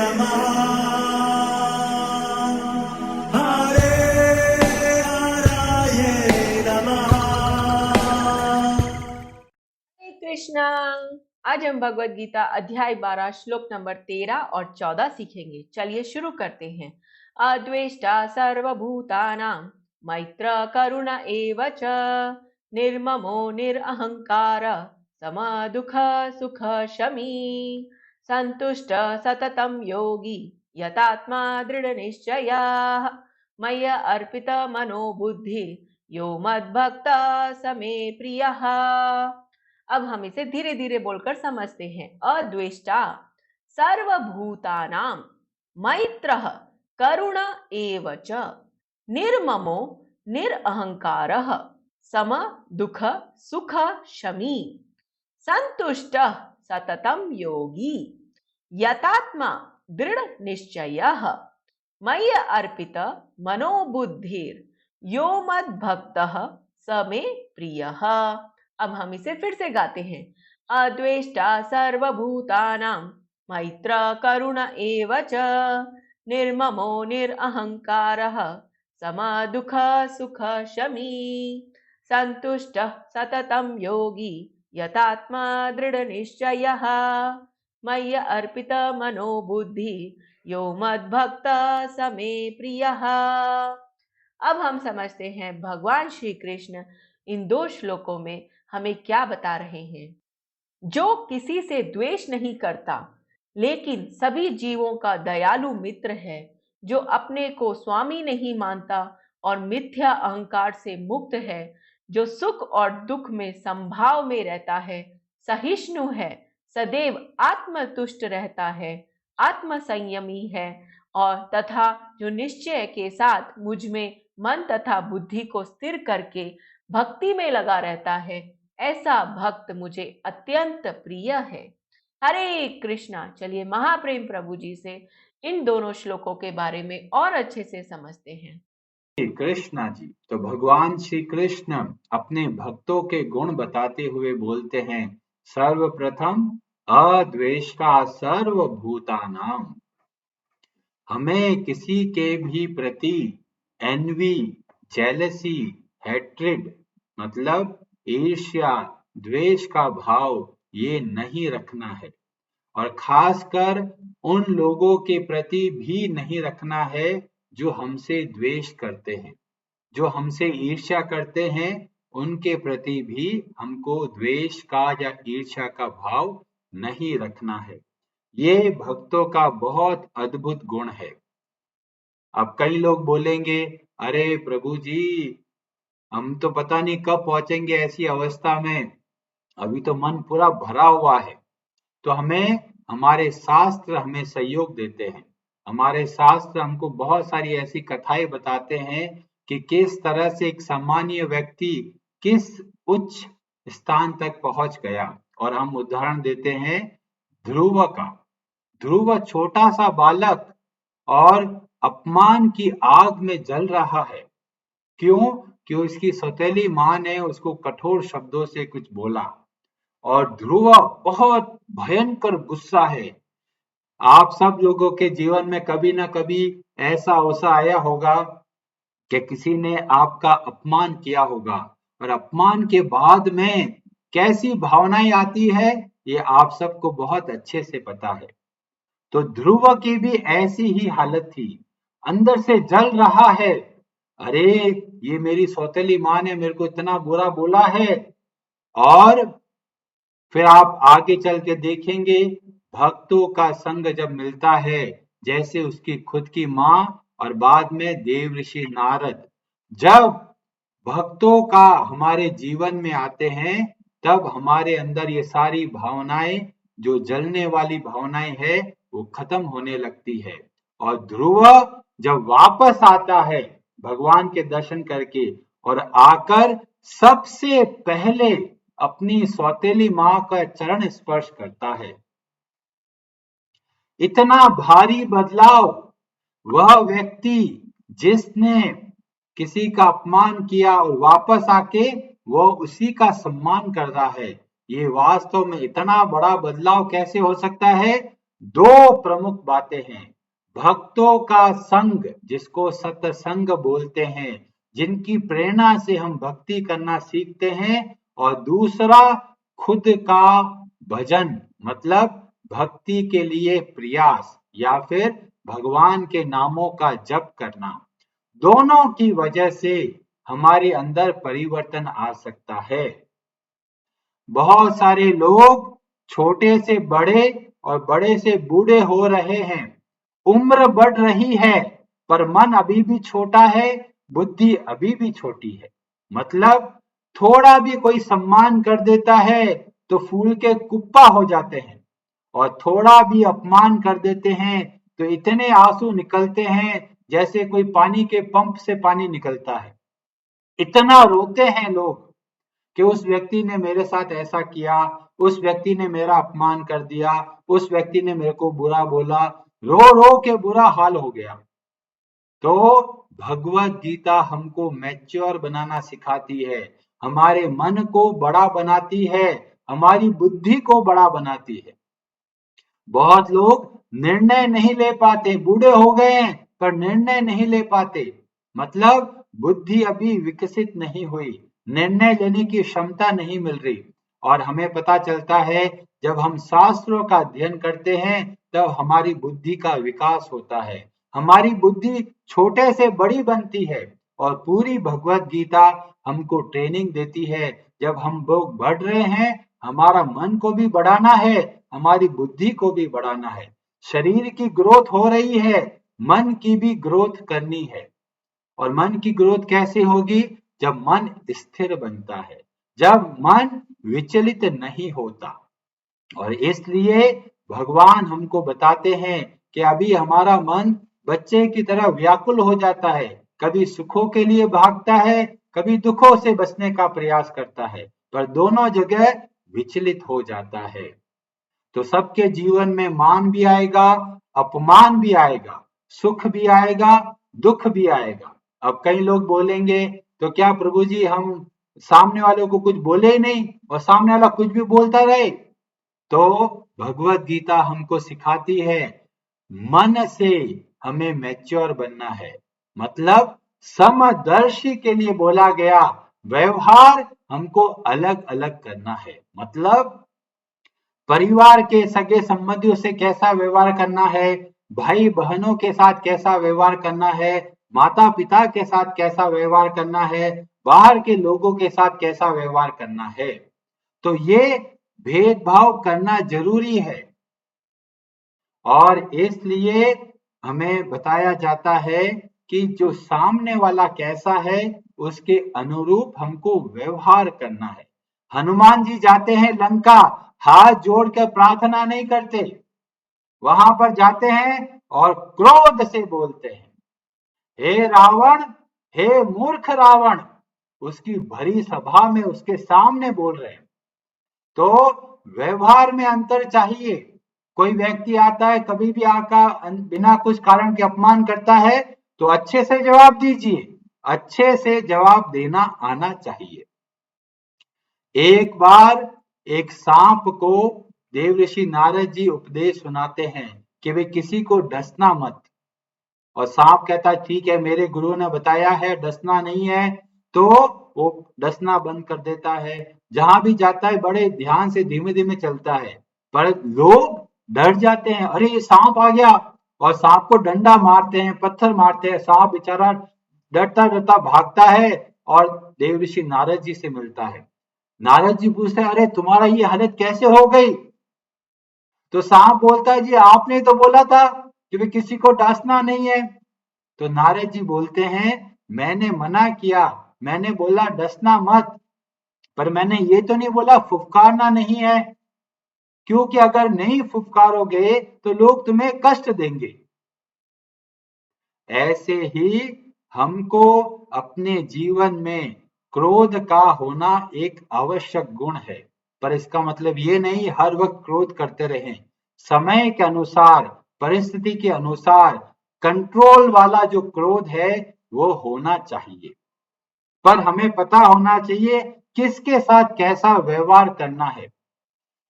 नमः हरे हराय नमः। हरे कृष्णा। आज हम भगवत गीता अध्याय 12 श्लोक नंबर 13 और 14 सीखेंगे। चलिए शुरू करते हैं। अद्वेष्टा सर्वभूतानां मैत्र करुण एव च निर्ममो निरहंकार समदुःख सुख शमी संतुष्ट सततं योगी यतात्मा दृढनिश्चयः मय्य अर्पित मनो बुद्धि यो मद्भक्त स मे प्रियः। अब हम इसे धीरे धीरे बोलकर समझते हैं। अद्वेष्टा सर्वभूतानां मैत्रः करुण एव च निर्ममो निरहंकारः सम दुःख सुख शमी संतुष्टः सततं योगी यतात्मा दृढ़ निश्चयः मय्य अर्पित मनोबुद्धिर यो मद्भक्तः स मे प्रियः। अब हम इसे फिर से गाते हैं। अद्वेष्टा सर्वभूतानां मैत्र करुण एव च निर्ममो निरहंकारः समदुःख सुख शमी संतुष्टः सततं योगी यतात्मा दृढनिश्चयः मय्य अर्पित मनो बुद्धि यो मद्भक्त स मे प्रियः। अब हम समझते हैं भगवान श्री कृष्ण इन दो श्लोकों में हमें क्या बता रहे हैं। जो किसी से द्वेष नहीं करता लेकिन सभी जीवों का दयालु मित्र है, जो अपने को स्वामी नहीं मानता और मिथ्या अहंकार से मुक्त है, जो सुख और दुख में संभाव में रहता है, सहिष्णु है, सदैव आत्मतुष्ट रहता है, आत्म संयमी है और तथा जो निश्चय के साथ मुझ में मन तथा बुद्धि को स्थिर करके भक्ति में लगा रहता है, ऐसा भक्त मुझे अत्यंत प्रिय है। हरे कृष्णा। चलिए महाप्रेम प्रभु जी से इन दोनों श्लोकों के बारे में और अच्छे से समझते हैं। श्री कृष्णा जी, तो भगवान श्री कृष्ण अपने भक्तों के गुण बताते हुए बोलते हैं, सर्वप्रथम अद्वेष्टा सर्वभूतानां। हमें किसी के भी प्रति एनवी, जेलसी, हेट्रिड मतलब ईर्ष्या, द्वेष का भाव ये नहीं रखना है, और खासकर उन लोगों के प्रति भी नहीं रखना है जो हमसे द्वेष करते हैं, जो हमसे ईर्ष्या करते हैं। उनके प्रति भी हमको द्वेष का या ईर्ष्या का भाव नहीं रखना है। ये भक्तों का बहुत अद्भुत गुण है। अब कई लोग बोलेंगे, अरे प्रभु जी, हम तो पता नहीं कब पहुंचेंगे ऐसी अवस्था में, अभी तो मन पूरा भरा हुआ है। तो हमारे शास्त्र हमें सहयोग देते हैं। हमारे शास्त्र हमको बहुत सारी ऐसी कथाएं बताते हैं कि किस तरह से एक सामान्य व्यक्ति किस उच्च स्थान तक पहुंच गया। और हम उदाहरण देते हैं ध्रुव का। ध्रुव छोटा सा बालक और अपमान की आग में जल रहा है। क्यों? कि उसकी सौतेली मां ने उसको कठोर शब्दों से कुछ बोला, और ध्रुव बहुत भयंकर गुस्सा है। आप सब लोगों के जीवन में कभी ना कभी ऐसा अवसर आया होगा कि किसी ने आपका अपमान किया होगा, और अपमान के बाद में कैसी भावनाएं आती है ये आप सबको बहुत अच्छे से पता है। तो ध्रुव की भी ऐसी ही हालत थी, अंदर से जल रहा है। अरे ये मेरी सौतेली मां ने मेरे को इतना बुरा बोला है। और फिर आप आगे चल के देखेंगे, भक्तों का संग जब मिलता है, जैसे उसकी खुद की मां और बाद में देव ऋषि नारद, जब भक्तों का हमारे जीवन में आते हैं, तब हमारे अंदर ये सारी भावनाएं, जो जलने वाली भावनाएं है, वो खत्म होने लगती है। और ध्रुव जब वापस आता है भगवान के दर्शन करके, और आकर सबसे पहले अपनी सौतेली मां का चरण स्पर्श करता है। इतना भारी बदलाव, वह व्यक्ति जिसने किसी का अपमान किया और वापस आके वो उसी का सम्मान कर रहा है, ये वास्तव में इतना बड़ा बदलाव कैसे हो सकता है? दो प्रमुख बातें हैं। भक्तों का संग, जिसको सत्संग बोलते हैं, जिनकी प्रेरणा से हम भक्ति करना सीखते हैं, और दूसरा खुद का भजन, मतलब भक्ति के लिए प्रयास या फिर भगवान के नामों का जप करना। दोनों की वजह से हमारे अंदर परिवर्तन आ सकता है। बहुत सारे लोग छोटे से बड़े और बड़े से बूढ़े हो रहे हैं। उम्र बढ़ रही है पर मन अभी भी छोटा है, बुद्धि अभी भी छोटी है। मतलब थोड़ा भी कोई सम्मान कर देता है तो फूल के कुप्पा हो जाते हैं, और थोड़ा भी अपमान कर देते हैं तो इतने आंसू निकलते हैं जैसे कोई पानी के पंप से पानी निकलता है। इतना रोते हैं लोग कि उस व्यक्ति ने मेरे साथ ऐसा किया, उस व्यक्ति ने मेरा अपमान कर दिया, उस व्यक्ति ने मेरे को बुरा बोला, रो रो के बुरा हाल हो गया। तो भगवत गीता हमको मैच्योर बनाना सिखाती है, हमारे मन को बड़ा बनाती है, हमारी बुद्धि को बड़ा बनाती है। बहुत लोग निर्णय नहीं ले पाते, बूढ़े हो गए हैं पर निर्णय नहीं ले पाते, मतलब बुद्धि अभी विकसित नहीं हुई, निर्णय लेने की क्षमता नहीं मिल रही। और हमें पता चलता है जब हम शास्त्रों का अध्ययन करते हैं तब हमारी बुद्धि का विकास होता है, हमारी बुद्धि छोटे से बड़ी बनती है। और पूरी भगवत गीता हमको ट्रेनिंग देती है, जब हम लोग बढ़ रहे हैं, हमारा मन को भी बढ़ाना है, हमारी बुद्धि को भी बढ़ाना है। शरीर की ग्रोथ हो रही है, मन की भी ग्रोथ करनी है। और मन की ग्रोथ कैसे होगी? जब मन स्थिर बनता है, जब मन विचलित नहीं होता। और इसलिए भगवान हमको बताते हैं कि अभी हमारा मन बच्चे की तरह व्याकुल हो जाता है, कभी सुखों के लिए भागता है, कभी दुखों से बचने का प्रयास करता है, पर दोनों जगह विचलित हो जाता है। तो सबके जीवन में मान भी आएगा, अपमान भी आएगा, सुख भी आएगा, दुख भी आएगा। अब कई लोग बोलेंगे तो क्या प्रभु जी हम सामने वाले को कुछ बोले ही नहीं और सामने वाला कुछ भी बोलता रहे? तो भगवत गीता हमको सिखाती है मन से हमें मैच्योर बनना है, मतलब समदर्शी के लिए बोला गया व्यवहार हमको अलग अलग करना है। मतलब परिवार के सगे संबंधियों से कैसा व्यवहार करना है, भाई बहनों के साथ कैसा व्यवहार करना है, माता पिता के साथ कैसा व्यवहार करना है, बाहर के लोगों के साथ कैसा व्यवहार करना है। तो ये भेदभाव करना जरूरी है, और इसलिए हमें बताया जाता है कि जो सामने वाला कैसा है उसके अनुरूप हमको व्यवहार करना है। हनुमान जी जाते हैं लंका, हाथ जोड़कर प्रार्थना नहीं करते, वहां पर जाते हैं और क्रोध से बोलते हैं, हे रावण, हे मूर्ख रावण, उसकी भरी सभा में उसके सामने बोल रहे हैं। तो व्यवहार में अंतर चाहिए। कोई व्यक्ति आता है, कभी भी आका बिना कुछ कारण के अपमान करता है तो अच्छे से जवाब दीजिए, अच्छे से जवाब देना आना चाहिए। एक बार एक सांप को देव ऋषि नारद जी उपदेश सुनाते हैं कि वे किसी को डसना मत, और सांप कहता है ठीक है, मेरे गुरु ने बताया है डसना नहीं है, तो वो डसना बंद कर देता है। जहां भी जाता है बड़े ध्यान से धीमे धीमे चलता है, पर लोग डर जाते हैं, अरे ये सांप आ गया, और सांप को डंडा मारते हैं, पत्थर मारते हैं, सांप बेचारा डरता डरता भागता है और देव ऋषि नारद जी से मिलता है। नारद जी पूछते हैं, अरे तुम्हारा ये हालत कैसे हो गई? तो सांप बोलता है, जी आपने तो बोला था कि वे किसी को डसना नहीं है। तो नारद जी बोलते हैं, मैंने मना किया, मैंने बोला डसना मत, पर मैंने ये तो नहीं बोला फुफकारना नहीं है, क्योंकि अगर नहीं फुफकारोगे तो लोग तुम्हें कष्ट देंगे। ऐसे ही हमको अपने जीवन में क्रोध का होना एक आवश्यक गुण है, पर इसका मतलब ये नहीं हर वक्त क्रोध करते रहें। समय के अनुसार, परिस्थिति के अनुसार कंट्रोल वाला जो क्रोध है वो होना चाहिए, पर हमें पता होना चाहिए किसके साथ कैसा व्यवहार करना है।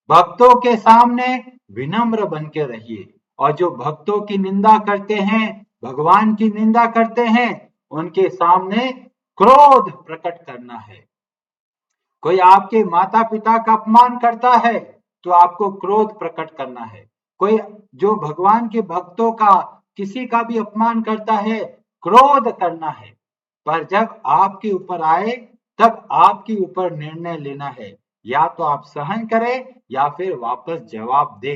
भक्तों के सामने विनम्र बन के रहिए, और जो भक्तों की निंदा करते हैं, भगवान की निंदा करते हैं, उनके सामने क्रोध प्रकट करना है। कोई आपके माता पिता का अपमान करता है तो आपको क्रोध प्रकट करना है। कोई जो भगवान के भक्तों का किसी का भी अपमान करता है, क्रोध करना है। पर जब आपके ऊपर आए तब आपके ऊपर निर्णय लेना है, या तो आप सहन करें या फिर वापस जवाब दे।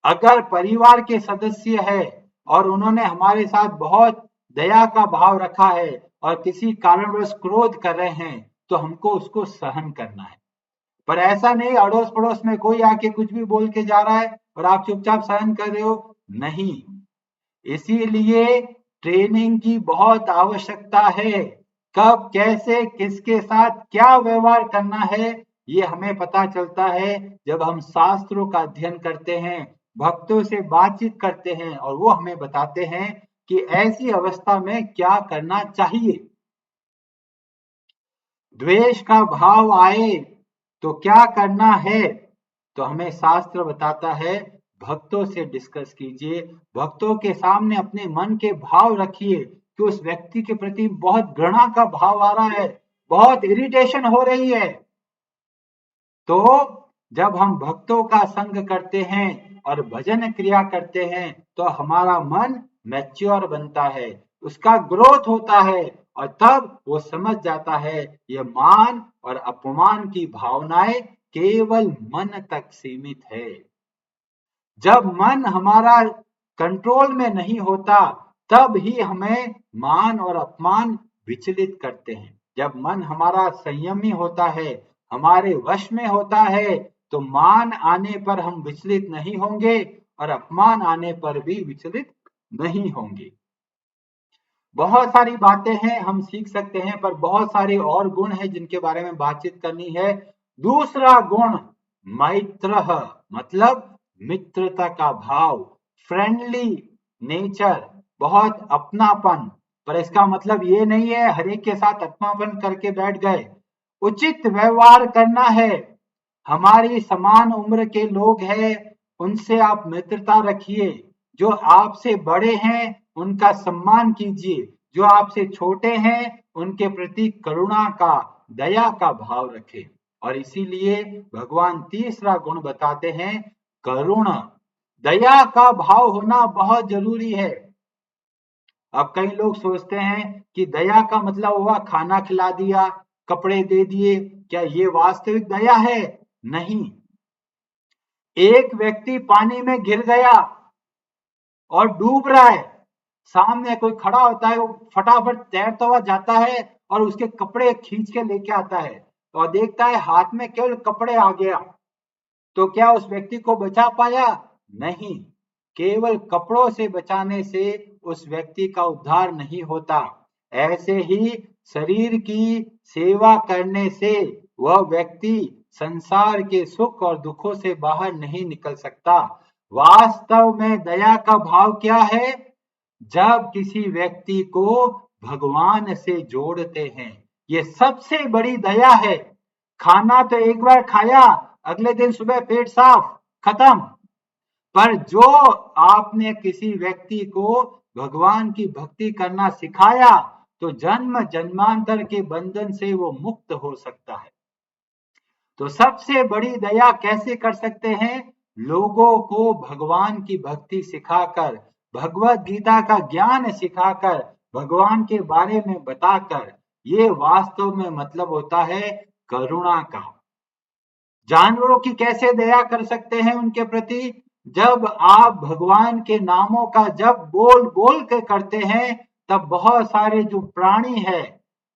अगर परिवार के सदस्य है और उन्होंने हमारे साथ बहुत दया का भाव रखा है और किसी कारणवश क्रोध कर रहे हैं, तो हमको उसको सहन करना है। पर ऐसा नहीं अड़ोस पड़ोस में कोई आके कुछ भी बोल के जा रहा है और आप चुपचाप सहन कर रहे हो, नहीं। इसीलिए ट्रेनिंग की बहुत आवश्यकता है। कब कैसे किसके साथ क्या व्यवहार करना है, ये हमें पता चलता है जब हम शास्त्रों का अध्ययन करते हैं, भक्तों से बातचीत करते हैं और वो हमें बताते हैं कि ऐसी अवस्था में क्या करना चाहिए। द्वेष का भाव आए तो क्या करना है, तो हमें शास्त्र बताता है भक्तों से डिस्कस कीजिए, भक्तों के सामने अपने मन के भाव रखिए कि उस व्यक्ति के प्रति बहुत घृणा का भाव आ रहा है, बहुत इरिटेशन हो रही है। तो जब हम भक्तों का संग करते हैं और भजन क्रिया करते हैं तो हमारा मन मैच्योर बनता है, उसका ग्रोथ होता है, और तब वो समझ जाता है ये मान और अपमान की भावनाएं केवल मन तक सीमित है। जब मन हमारा कंट्रोल में नहीं होता तब ही हमें मान और अपमान विचलित करते हैं। जब मन हमारा संयमी होता है, हमारे वश में होता है, तो मान आने पर हम विचलित नहीं होंगे और अपमान आने पर भी विचलित नहीं होंगे। बहुत सारी बातें हैं हम सीख सकते हैं, पर बहुत सारे और गुण हैं जिनके बारे में बातचीत करनी है। दूसरा गुण मैत्र, मतलब मित्रता का भाव, फ्रेंडली नेचर, बहुत अपनापन। पर इसका मतलब ये नहीं है हर एक के साथ अपनापन करके बैठ गए। उचित व्यवहार करना है। हमारी समान उम्र के लोग हैं, उनसे आप मित्रता रखिए। जो आपसे बड़े हैं उनका सम्मान कीजिए, जो आपसे छोटे हैं उनके प्रति करुणा का, दया का भाव रखें। और इसीलिए भगवान तीसरा गुण बताते हैं करुणा, दया का भाव होना बहुत जरूरी है। अब कई लोग सोचते हैं कि दया का मतलब हुआ खाना खिला दिया, कपड़े दे दिए, क्या ये वास्तविक दया है? नहीं। एक व्यक्ति पानी में गिर गया और डूब रहा है, सामने कोई खड़ा होता है, वो फटाफट तैरता हुआ जाता है और उसके कपड़े खींच के लेके आता है और देखता है हाथ में केवल कपड़े आ गया, तो क्या उस व्यक्ति को बचा पाया? नहीं। केवल कपड़ों से बचाने से उस व्यक्ति का उद्धार नहीं होता। ऐसे ही शरीर की सेवा करने से वह व्यक्ति संसार के सुख और दुखों से बाहर नहीं निकल सकता। वास्तव में दया का भाव क्या है? जब किसी व्यक्ति को भगवान से जोड़ते हैं, ये सबसे बड़ी दया है। खाना तो एक बार खाया, अगले दिन सुबह पेट साफ, खत्म। पर जो आपने किसी व्यक्ति को भगवान की भक्ति करना सिखाया, तो जन्म जन्मांतर के बंधन से वो मुक्त हो सकता है। तो सबसे बड़ी दया कैसे कर सकते हैं? लोगों को भगवान की भक्ति सिखाकर, भगवत गीता का ज्ञान सिखाकर, भगवान के बारे में बताकर। ये वास्तव में मतलब होता है करुणा का। जानवरों की कैसे दया कर सकते हैं उनके प्रति? जब आप भगवान के नामों का जब बोल बोल के करते हैं, तब बहुत सारे जो प्राणी है,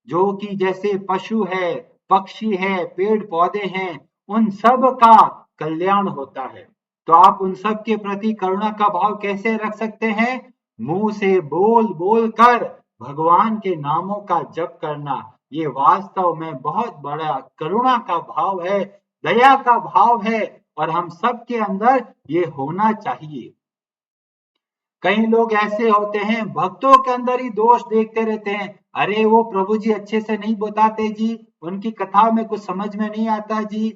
जो कि जैसे पशु है, पक्षी है, पेड़ पौधे हैं, उन सब का कल्याण होता है। तो आप उन सब के प्रति करुणा का भाव कैसे रख सकते हैं? मुंह से बोल बोल कर भगवान के नामों का जप करना, ये वास्तव में बहुत बड़ा करुणा का भाव है, दया का भाव है, और हम सबके अंदर ये होना चाहिए। कई लोग ऐसे होते हैं भक्तों के अंदर ही दोष देखते रहते हैं, अरे वो प्रभु जी अच्छे से नहीं बताते जी, उनकी कथा में कुछ समझ में नहीं आता जी।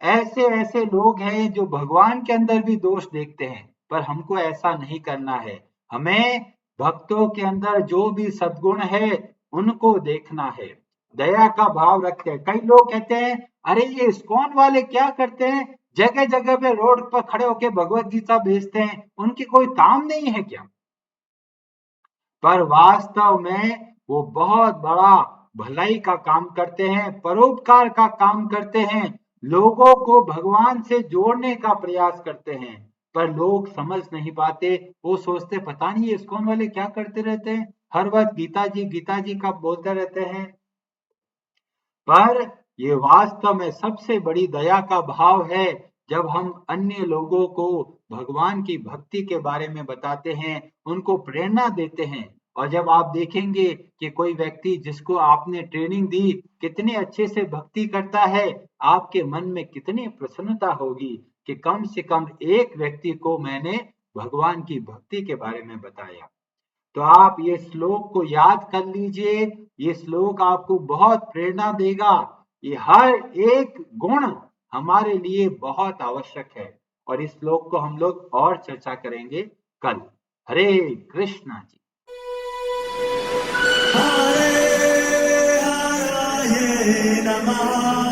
ऐसे ऐसे लोग हैं जो भगवान के अंदर भी दोष देखते हैं, पर हमको ऐसा नहीं करना है। हमें भक्तों के अंदर जो भी सद्गुण है उनको देखना है, दया का भाव रखते हैं। कई लोग कहते हैं अरे ये इस्कॉन वाले क्या करते हैं, जगह जगह पे रोड पर खड़े होकर भगवत गीता बेचते हैं, उनकी कोई काम नहीं है क्या? पर वास्तव में वो बहुत बड़ा भलाई का काम करते हैं, परोपकार का काम करते हैं, लोगों को भगवान से जोड़ने का प्रयास करते हैं। पर लोग समझ नहीं पाते, वो सोचते पता नहीं ये इस्कॉन वाले क्या करते रहते हैं, हर वक्त गीता जी का बोलते रहते हैं। पर ये वास्तव में सबसे बड़ी दया का भाव है, जब हम अन्य लोगों को भगवान की भक्ति के बारे में बताते हैं, उनको प्रेरणा देते हैं। और जब आप देखेंगे कि कोई व्यक्ति जिसको आपने ट्रेनिंग दी कितने अच्छे से भक्ति करता है, आपके मन में कितनी प्रसन्नता होगी कि कम से कम एक व्यक्ति को मैंने भगवान की भक्ति के बारे में बताया। तो आप ये श्लोक को याद कर लीजिए, ये श्लोक आपको बहुत प्रेरणा देगा। ये हर एक गुण हमारे लिए बहुत आवश्यक है, और इस श्लोक को हम लोग और चर्चा करेंगे कल। हरे कृष्णा जी। हरे हरे नमः।